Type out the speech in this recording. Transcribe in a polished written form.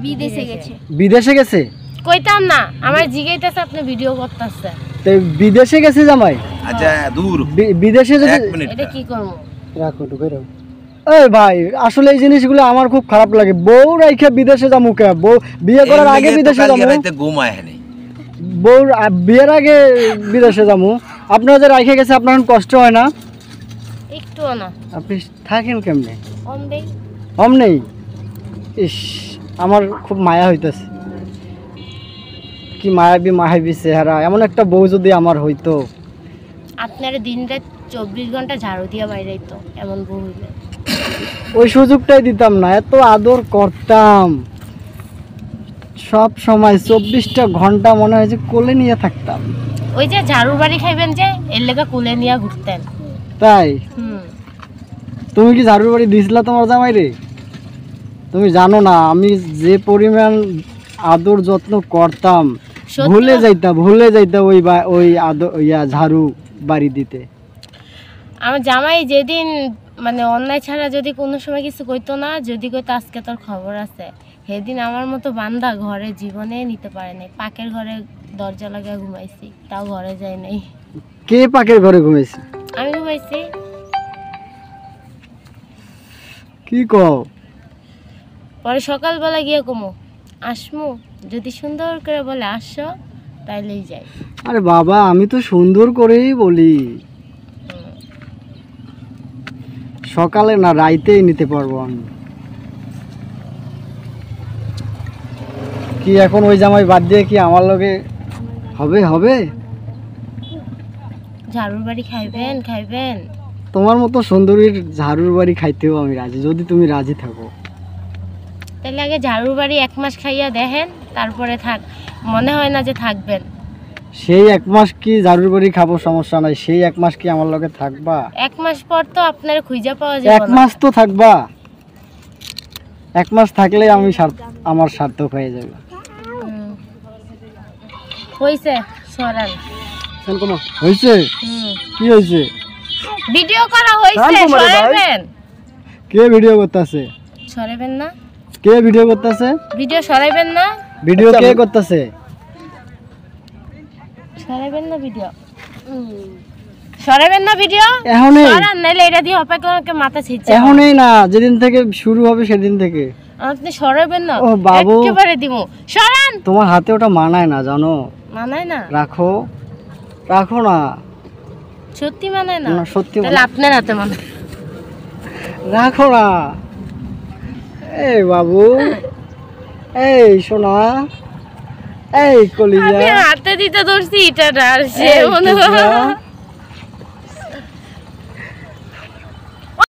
বিদেশে গেছে। বিদেশে গেছে? কইতাম না, আমার জিগাইতেছে আপনি ভিডিও করতেছেন। তো বিদেশে গেছে জামাই? আচ্ছা দূর বিদেশে যদি এটা কি করব? রাখো ঢুকে রাখো। এই ভাই আসলে এই জিনিসগুলো আমার খুব খারাপ লাগে। বউ রাইখা বিদেশে যামু কে? বউ বিয়ে করার আগে বিদেশে যামু? রাইতে ঘুমায় নেই। বউ বিয়ের আগে বিদেশে যামু? আপনারা যে রাইখে গেছে আপনার কষ্ট হয় না? একটুও না। আপনি থাকেন কেমনে? অম নেই। ইস আমার খুব মায়া হইতেছে। কি মায়াবী চেহারা। এমন একটা বউ যদি আমার হইতো। আপনার দিনরাত 24 ঘন্টা ঝাড়ু দিয়া বাইরেইতো এমন বউ হইলে। ওই সুযোগটাই দিতাম না, এত আদর করতাম সব সময় 24টা ঘন্টা মনে হয় যে কোলে নিয়ে থাকতাম। ওই যে ঝাড়ুর বাড়ি খাইবেন যে এর লেগা কোলে নিয়ে ঘুরতেন। তাই? তুমি কি ঝাড়ুর বাড়ি দিছিলা তোমার জামাইরে? তুমি জানো না আমি যে পরিমাণ আদর যত্ন করতাম, ভুলে যাইতা ওই আদর ঝাড়ু বাড়ি দিতে। আমার জামাই যেদিন মানে অন্যায় ছাড়া যদি কোনো সময় কিছু কইতো না, যদি কইতো আজকে তোর খবর আছে, সেদিন আমার মতো বান্দা ঘরে জীবনে নিতে পারে নাই। পাকের ঘরে দরজা লাগিয়ে ঘুমাইছি, তাও ঘরে যাই নাই। কে পাকের ঘরে ঘুমাইছে? আমি ঘুমাইছি। কি কও? পরে সকালবেলা গিয়ে কমো আসমু, যদি সুন্দর করে বলে আসো তাইলেই যাই। আরে বাবা আমি তো সুন্দর করেই বলি, সকালে না রাইতেই নিতে পারবো আমি। কি এখন ওই জামাই বাদ দিয়ে কি আমার লগে হবে? ঝাড়ুর বাড়ি খাইবেন? তোমার মতো সুন্দরীর ঝাড়ুর বাড়ি খাইতেও আমি রাজি, যদি তুমি রাজি থাকো। তাহলে আগে ঝাড়ুর বাড়ি 1 মাস খাইয়া দেখেন, তারপরে থাক। মনে হয় না যে থাকবেন। সেই 1 মাস কি ঝাড়ুর বাড়ি খাবো সমস্যা নাই, সেই 1 মাস কি আমার লগে থাকবা? 1 মাস পর তো আপনার খুঁজে পাওয়া যাবে না। 1 মাস তো থাকবা। 1 মাস থাকলে আমি আমার সার্থক হয়ে যাবে। হইছে সরান। হইছে? কি হইছে? ভিডিও করা হইছে, সরাবেন। কে ভিডিও করতেছে? সরাবেন না। কে ভিডিও করতেছে? ভিডিও সরাইবেন না। ভিডিও কে করতেছে? সরাইবেন না ভিডিও। সরাইবেন না ভিডিও। এখনই সরান, নাইলে এটা দিয়ে হবে কাকে মাথা ছিঁচে। এখনই না, যেদিন থেকে শুরু হবে সেদিন থেকে। আপনি সরাইবেন না। ও বাবু একেবারে দিমু। সরান। তোমার হাতে ওটা মানায় না জানো? মানায় না? রাখো না। সত্যি মানায় না? সত্যি। তাহলে আপনার হাতে মানায়। রাখো না। এই বাবু, এই সোনা, এই কলিজা, আমি হাতে দিতে ধরছি এটা আর সে মনে হয়